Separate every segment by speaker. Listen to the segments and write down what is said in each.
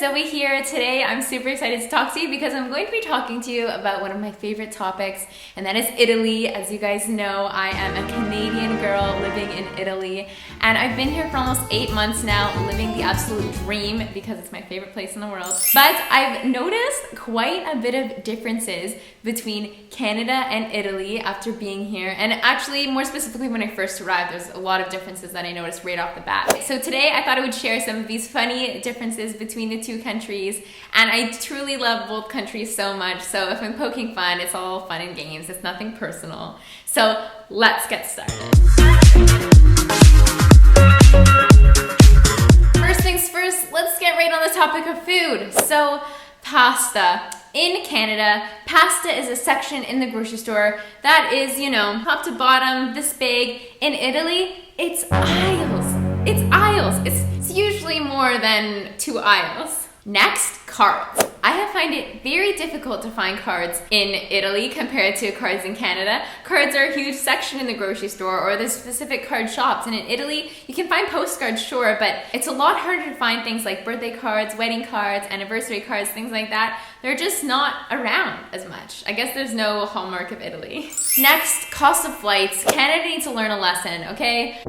Speaker 1: Zoe here. Today I'm super excited to talk to you because I'm going to be talking to you about one of my favorite topics, and that is Italy. As you guys know, I am a Canadian girl living in Italy, and I've been here for almost 8 months now, living the absolute dream because it's my favorite place in the world. But I've noticed quite a bit of differences between Canada and Italy after being here, and actually more specifically when I first arrived, there's a lot of differences that I noticed right off the bat. So today I thought I would share some of these funny differences between the two countries, and I truly love both countries so much, so if I'm poking fun, it's all fun and games, it's nothing personal. So let's get started. First things first, let's get right on the topic of food. So pasta. In Canada, pasta is a section in the grocery store that is, you know, top to bottom, this big. In Italy, it's aisles. It's aisles. It's usually more than 2 aisles. Next, cards. I find it very difficult to find cards in Italy compared to cards in Canada. Cards are a huge section in the grocery store, or there's specific card shops. And in Italy, you can find postcards, sure, but it's a lot harder to find things like birthday cards, wedding cards, anniversary cards, things like that. They're just not around as much. I guess there's no hallmark of Italy. Next, cost of flights. Canada needs to learn a lesson, okay?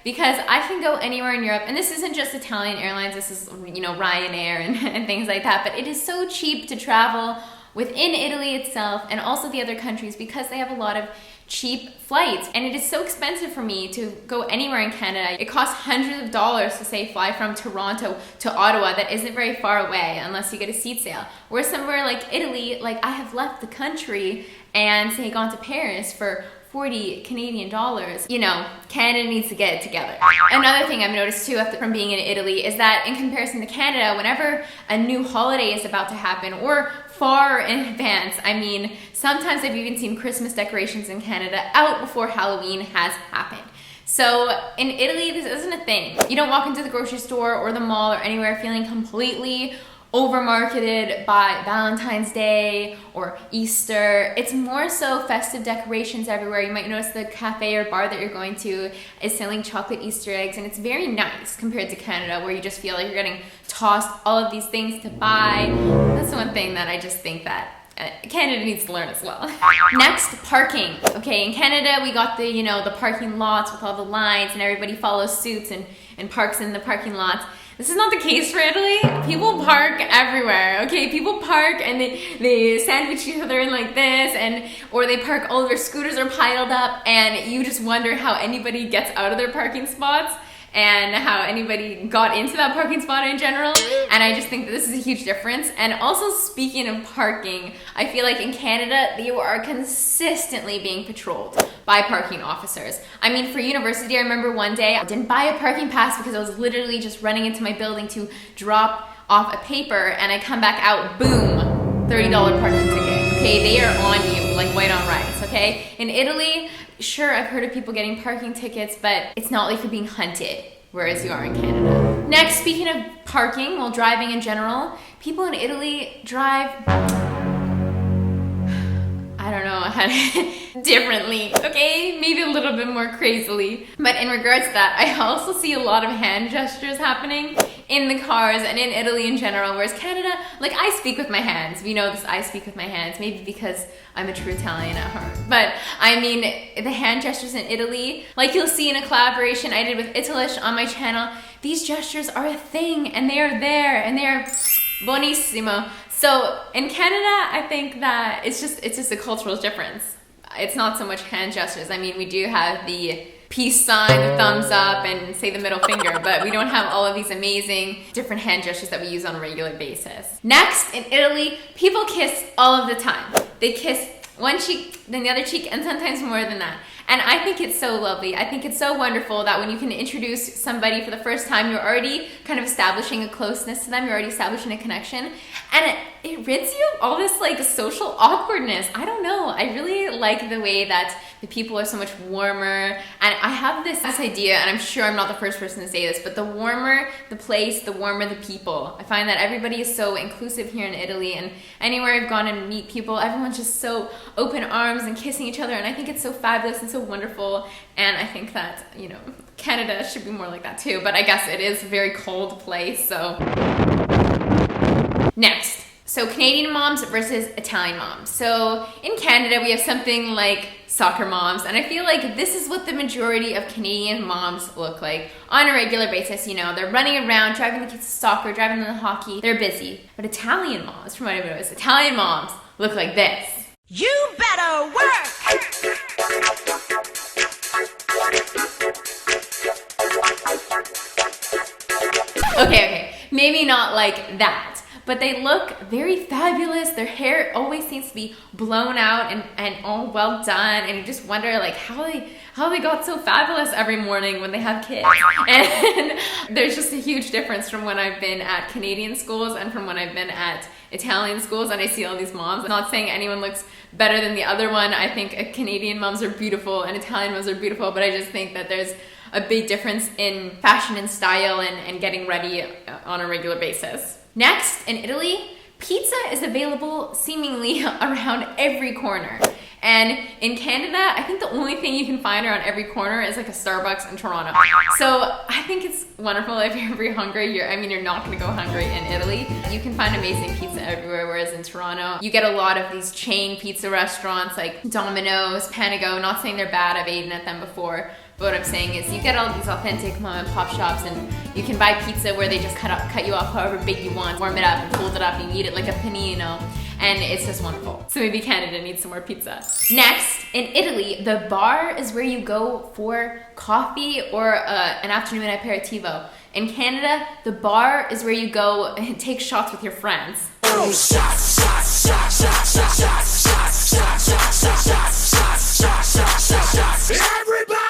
Speaker 1: Because I can go anywhere in Europe, and this isn't just Italian Airlines, this is, you know, Ryanair and things like that, but it is so cheap to travel within Italy itself and also the other countries because they have a lot of cheap flights, and it is so expensive for me to go anywhere in Canada. It costs hundreds of dollars to say fly from Toronto to Ottawa that isn't very far away unless you get a seat sale. Whereas somewhere like Italy, like I have left the country and say gone to Paris for 40 Canadian dollars. You know, Canada needs to get it together. Another thing I've noticed too from being in Italy is that in comparison to Canada, whenever a new holiday is about to happen or far in advance, I mean, sometimes I've even seen Christmas decorations in Canada out before Halloween has happened. So in Italy, this isn't a thing. You don't walk into the grocery store or the mall or anywhere feeling completely over-marketed by Valentine's Day or Easter. It's more so festive decorations everywhere. You might notice the cafe or bar that you're going to is selling chocolate Easter eggs, and it's very nice compared to Canada where you just feel like you're getting tossed all of these things to buy. That's the one thing that I just think that Canada needs to learn as well. Next, parking. Okay, in Canada we got the, you know, the parking lots with all the lines and everybody follows suits and parks in the parking lots. This is not the case for Italy. People park everywhere, okay? People park and they sandwich each other in like this, or they park, all of their scooters are piled up, and you just wonder how anybody gets out of their parking spots and how anybody got into that parking spot in general. And I just think that this is a huge difference. And also, speaking of parking, I feel like in Canada, you are consistently being patrolled by parking officers. I mean, for university, I remember one day I didn't buy a parking pass because I was literally just running into my building to drop off a paper, and I come back out, boom, $30 parking ticket. Okay, they are on you like white on rice, okay? In Italy, sure, I've heard of people getting parking tickets, but it's not like you're being hunted, whereas you are in Canada. Next, speaking of parking, while driving in general, people in Italy drive, I don't know how to differently, okay? Maybe a little bit more crazily. But in regards to that, I also see a lot of hand gestures happening in the cars and in Italy in general, whereas Canada, like I speak with my hands. We know this, I speak with my hands, maybe because I'm a true Italian at heart. But I mean, the hand gestures in Italy, like you'll see in a collaboration I did with Italish on my channel, these gestures are a thing and they are there and they are buonissimo. So in Canada, I think that it's just a cultural difference. It's not so much hand gestures. I mean, we do have the peace sign, the thumbs up, and say the middle finger, but we don't have all of these amazing different hand gestures that we use on a regular basis. Next, in Italy, people kiss all of the time. They kiss one cheek, then the other cheek, and sometimes more than that. And I think it's so lovely. I think it's so wonderful that when you can introduce somebody for the first time, you're already kind of establishing a closeness to them, you're already establishing a connection, and it rids you of all this like social awkwardness. I don't know, I really like the way that the people are so much warmer, and I have this idea, and I'm sure I'm not the first person to say this, but the warmer the place, the warmer the people. I find that everybody is so inclusive here in Italy, and anywhere I've gone and meet people, everyone's just so open arms and kissing each other, and I think it's so fabulous and so so wonderful. And I think that, you know, Canada should be more like that too, but I guess it is a very cold place, so. Next. So Canadian moms versus Italian moms. So in Canada, we have something like soccer moms, and I feel like this is what the majority of Canadian moms look like on a regular basis. You know, they're running around, driving the kids to soccer, driving them to hockey. They're busy. But Italian moms, from what I noticed, Italian moms look like this.
Speaker 2: You better work!
Speaker 1: Okay, maybe not like that, but they look very fabulous. Their hair always seems to be blown out and all well done, and you just wonder like how they got so fabulous every morning when they have kids. And there's just a huge difference from when I've been at Canadian schools and from when I've been at Italian schools, and I see all these moms. I'm not saying anyone looks better than the other one. I think Canadian moms are beautiful and Italian moms are beautiful, but I just think that there's a big difference in fashion and style and getting ready on a regular basis. Next, in Italy, pizza is available seemingly around every corner. And in Canada, I think the only thing you can find around every corner is like a Starbucks in Toronto. So I think it's wonderful if you're very hungry. You're not gonna go hungry in Italy. You can find amazing pizza everywhere, whereas in Toronto, you get a lot of these chain pizza restaurants like Domino's, Panago. Not saying they're bad, I've eaten at them before. But what I'm saying is you get all these authentic mom and pop shops, and you can buy pizza where they just cut you off however big you want, warm it up and fold it up and you eat it like a panino, and it's just wonderful. So maybe Canada needs some more pizza. Next, in Italy, the bar is where you go for coffee or an afternoon aperitivo. In Canada, the bar is where you go and take shots with your friends.
Speaker 2: Everybody!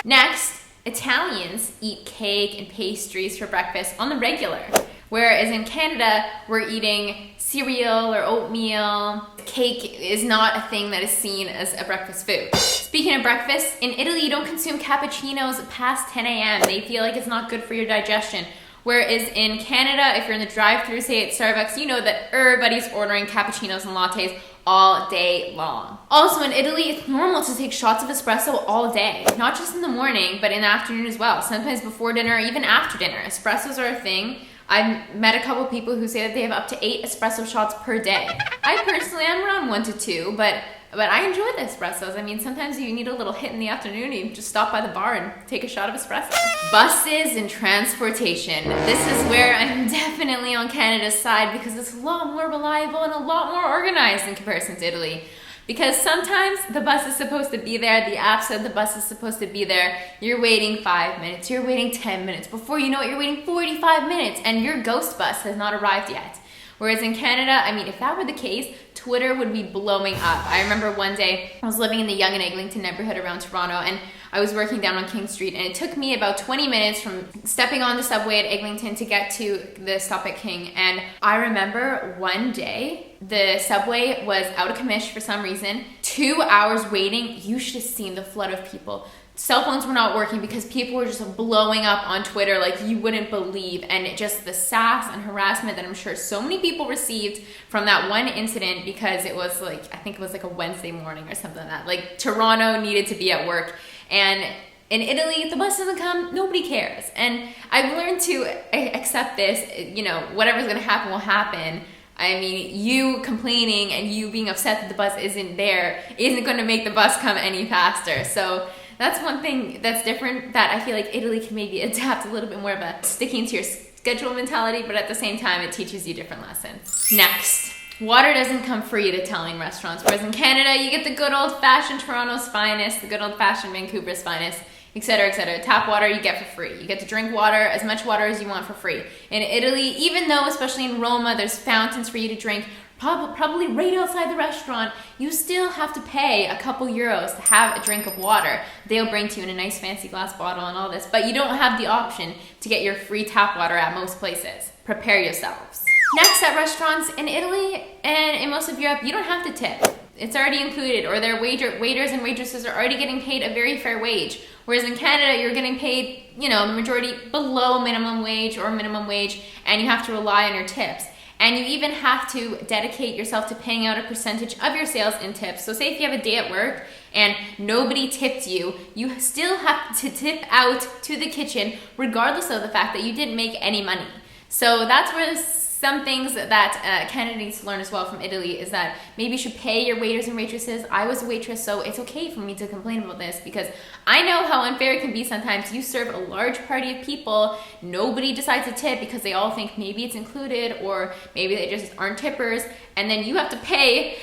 Speaker 1: Next, Italians eat cake and pastries for breakfast on the regular. Whereas in Canada, we're eating cereal or oatmeal. Cake is not a thing that is seen as a breakfast food. Speaking of breakfast, in Italy, you don't consume cappuccinos past 10 a.m. They feel like it's not good for your digestion. Whereas in Canada, if you're in the drive-thru, say at Starbucks, you know that everybody's ordering cappuccinos and lattes all day long. Also in Italy, it's normal to take shots of espresso all day. Not just in the morning, but in the afternoon as well. Sometimes before dinner, even after dinner. Espressos are a thing. I've met a couple people who say that they have up to 8 espresso shots per day. I personally am around 1 to 2, but I enjoy the espressos. I mean, sometimes you need a little hit in the afternoon, you just stop by the bar and take a shot of espresso. Buses and transportation. This is where I'm definitely on Canada's side because it's a lot more reliable and a lot more organized in comparison to Italy. Because sometimes the bus is supposed to be there, the app said the bus is supposed to be there, you're waiting 5 minutes, you're waiting 10 minutes, before you know it, you're waiting 45 minutes, and your ghost bus has not arrived yet. Whereas in Canada, I mean, if that were the case, Twitter would be blowing up. I remember one day, I was living in the Yonge and Eglinton neighborhood around Toronto, and I was working down on King Street, and it took me about 20 minutes from stepping on the subway at Eglinton to get to the stop at King. And I remember one day, the subway was out of commission for some reason, 2 hours waiting. You should have seen the flood of people. Cell phones were not working because people were just blowing up on Twitter like you wouldn't believe, and just the sass and harassment that I'm sure so many people received from that one incident, because it was like, I think it was like a Wednesday morning or something like that. Like Toronto needed to be at work, and in Italy, if the bus doesn't come, nobody cares. And I've learned to accept this, you know, whatever's gonna happen will happen. I mean, you complaining and you being upset that the bus isn't there isn't gonna make the bus come any faster. So that's one thing that's different, that I feel like Italy can maybe adapt a little bit more of a sticking to your schedule mentality, but at the same time, it teaches you different lessons. Next, water doesn't come free at Italian restaurants, whereas in Canada, you get the good old-fashioned Toronto's finest, the good old-fashioned Vancouver's finest, etc., etc. Tap water you get for free. You get to drink water, as much water as you want for free. In Italy, even though, especially in Roma, there's fountains for you to drink, probably right outside the restaurant, you still have to pay a couple euros to have a drink of water. They'll bring to you in a nice fancy glass bottle and all this, but you don't have the option to get your free tap water at most places. Prepare yourselves. Next, at restaurants in Italy and in most of Europe, you don't have to tip. It's already included, or their waiters and waitresses are already getting paid a very fair wage. Whereas in Canada, you're getting paid, you know, the majority below minimum wage or minimum wage, and you have to rely on your tips. And you even have to dedicate yourself to paying out a percentage of your sales in tips. So say if you have a day at work and nobody tipped you, you still have to tip out to the kitchen regardless of the fact that you didn't make any money. So that's where some things that Canada needs to learn as well from Italy is that maybe you should pay your waiters and waitresses. I was a waitress, so it's okay for me to complain about this because I know how unfair it can be sometimes. You serve a large party of people, nobody decides to tip because they all think maybe it's included or maybe they just aren't tippers, and then you have to pay,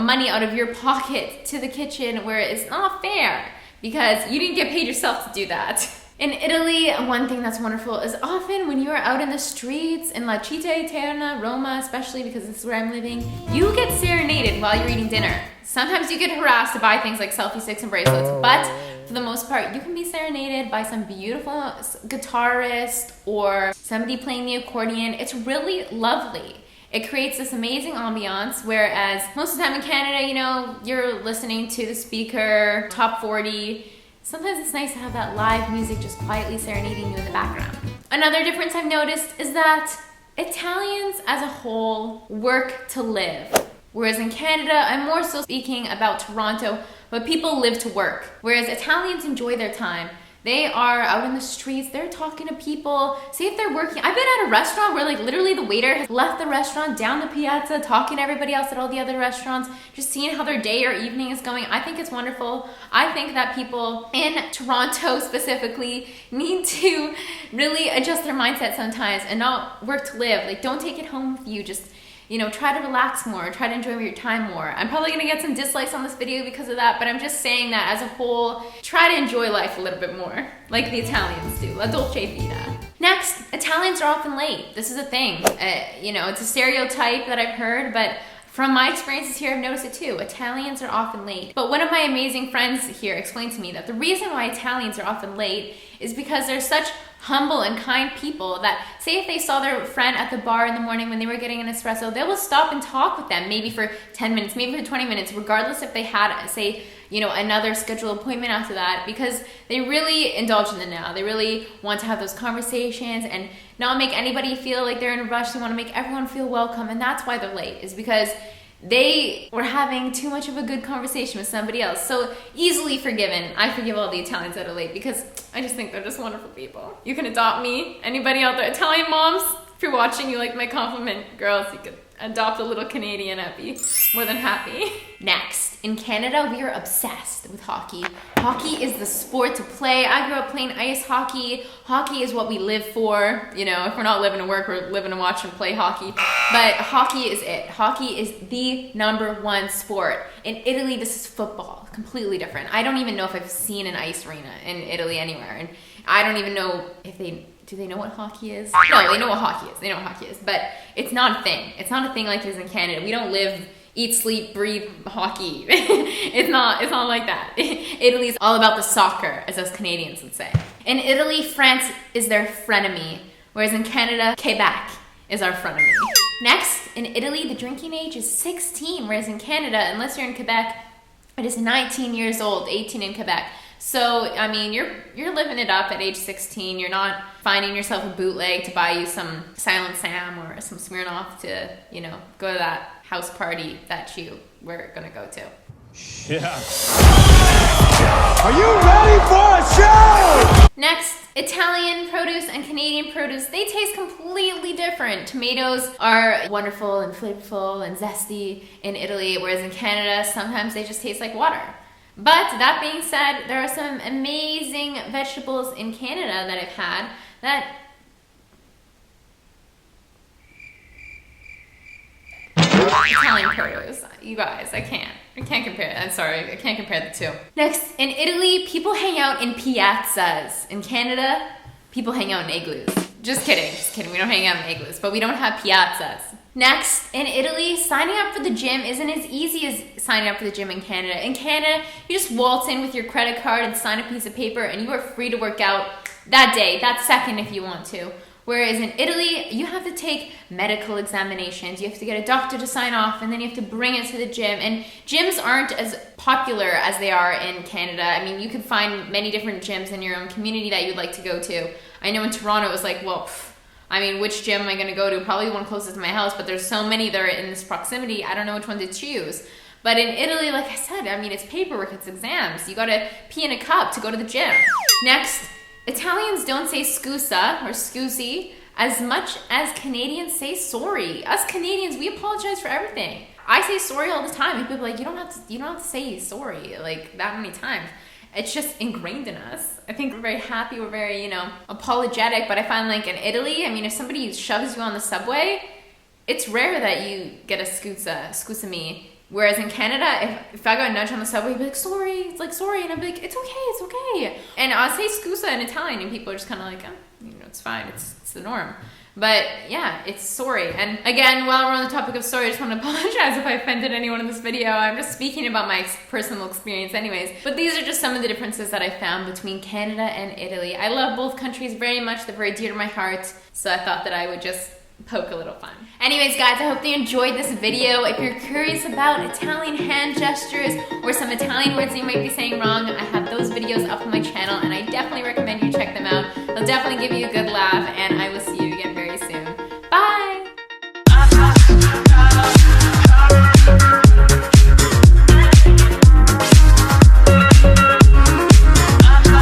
Speaker 1: money out of your pocket to the kitchen where it's not fair because you didn't get paid yourself to do that. In Italy, one thing that's wonderful is often when you are out in the streets, in La Città Eterna, Roma especially, because this is where I'm living, you get serenaded while you're eating dinner. Sometimes you get harassed to buy things like selfie sticks and bracelets, but for the most part, you can be serenaded by some beautiful guitarist or somebody playing the accordion. It's really lovely. It creates this amazing ambiance, whereas most of the time in Canada, you're listening to the speaker, top 40. Sometimes it's nice to have that live music just quietly serenading you in the background. Another difference I've noticed is that Italians as a whole work to live. Whereas in Canada, I'm more so speaking about Toronto, but people live to work. Whereas Italians enjoy their time. They are out in the streets, they're talking to people. See if they're working. I've been at a restaurant where literally the waiter has left the restaurant down the piazza, talking to everybody else at all the other restaurants, just seeing how their day or evening is going. I think it's wonderful. I think that people in Toronto specifically need to really adjust their mindset sometimes and not work to live. Don't take it home with you. Just try to relax more, try to enjoy your time more. I'm probably gonna get some dislikes on this video because of that, but I'm just saying that as a whole, try to enjoy life a little bit more, like the Italians do, la dolce vita. Next, Italians are often late. This is a thing. It's a stereotype that I've heard, but from my experiences here, I've noticed it too. Italians are often late. But one of my amazing friends here explained to me that the reason why Italians are often late is because they're such humble and kind people that say if they saw their friend at the bar in the morning when they were getting an espresso, they will stop and talk with them maybe for 10 minutes, maybe for 20 minutes, regardless if they had, say, another scheduled appointment after that, because they really indulge in the now. They really want to have those conversations and not make anybody feel like they're in a rush. They want to make everyone feel welcome, and that's why they're late, is because they were having too much of a good conversation with somebody else. So easily forgiven. I forgive all the Italians that are late because I just think they're just wonderful people. You can adopt me. Anybody out there, Italian moms, if you're watching, you like my compliment, girls, you could adopt a little Canadian. I'd be more than happy. Next, in Canada, we are obsessed with hockey. Hockey is the sport to play. I grew up playing ice hockey. Hockey is what we live for. If we're not living to work, we're living to watch and play hockey. But hockey is it. Hockey is the #1 sport. In Italy, this is football. Completely different. I don't even know if I've seen an ice arena in Italy anywhere. And I don't even know if do they know what hockey is? No, they know what hockey is. They know what hockey is. But it's not a thing. It's not a thing like it is in Canada. We don't live, eat, sleep, breathe hockey. It's not like that. Italy's all about the soccer, as us Canadians would say. In Italy, France is their frenemy, whereas in Canada, Quebec is our frenemy. Next, in Italy, the drinking age is 16, whereas in Canada, unless you're in Quebec, it is 19 years old, 18 in Quebec. So, you're living it up at age 16. You're not finding yourself a bootleg to buy you some Silent Sam or some Smirnoff to, go to that house party that you were gonna go to.
Speaker 2: Yeah. Are you ready for a show?
Speaker 1: Next, Italian produce and Canadian produce, they taste completely different. Tomatoes are wonderful and flavorful and zesty in Italy, whereas in Canada, sometimes they just taste like water. But that being said, there are some amazing vegetables in Canada that I've had that Italian produce. You guys, I can't compare it. I'm sorry, I can't compare the two. Next, in Italy, people hang out in piazzas. In Canada, people hang out in igloos. Just kidding. We don't hang out in igloos, but we don't have piazzas. Next, in Italy, signing up for the gym isn't as easy as signing up for the gym in Canada. In Canada, you just waltz in with your credit card and sign a piece of paper, and you are free to work out that day, that second if you want to. Whereas in Italy, you have to take medical examinations, you have to get a doctor to sign off, and then you have to bring it to the gym. And gyms aren't as popular as they are in Canada. You can find many different gyms in your own community that you'd like to go to. I know in Toronto it was like, well, I mean, which gym am I gonna go to? Probably the one closest to my house, but there's so many that are in this proximity, I don't know which one to choose. But in Italy, like I said, I mean, it's paperwork, it's exams. You gotta pee in a cup to go to the gym. Next, Italians don't say scusa or scusi as much as Canadians say sorry. Us Canadians, we apologize for everything. I say sorry all the time, and people are like, you don't have to say sorry like that many times. It's just ingrained in us. I think we're very happy, we're very, you know, apologetic, but I find like in Italy, I mean, if somebody shoves you on the subway, it's rare that you get a scusa me. Whereas in Canada, if I got nudged on the subway, you'd be like, sorry, it's like, sorry, and I'd be like, it's okay. And I'll say scusa in Italian, and people are just kind of like, oh, you know, it's fine, it's the norm. But yeah, it's sorry. And again, while we're on the topic of sorry, I just want to apologize if I offended anyone in this video. I'm just speaking about my personal experience anyways. But these are just some of the differences that I found between Canada and Italy. I love both countries very much. They're very dear to my heart. So I thought that I would just poke a little fun. Anyways, guys, I hope you enjoyed this video. If you're curious about Italian hand gestures or some Italian words you might be saying wrong, I have those videos up on my channel, and I definitely recommend you check them out. They'll definitely give you a good laugh, and I will see you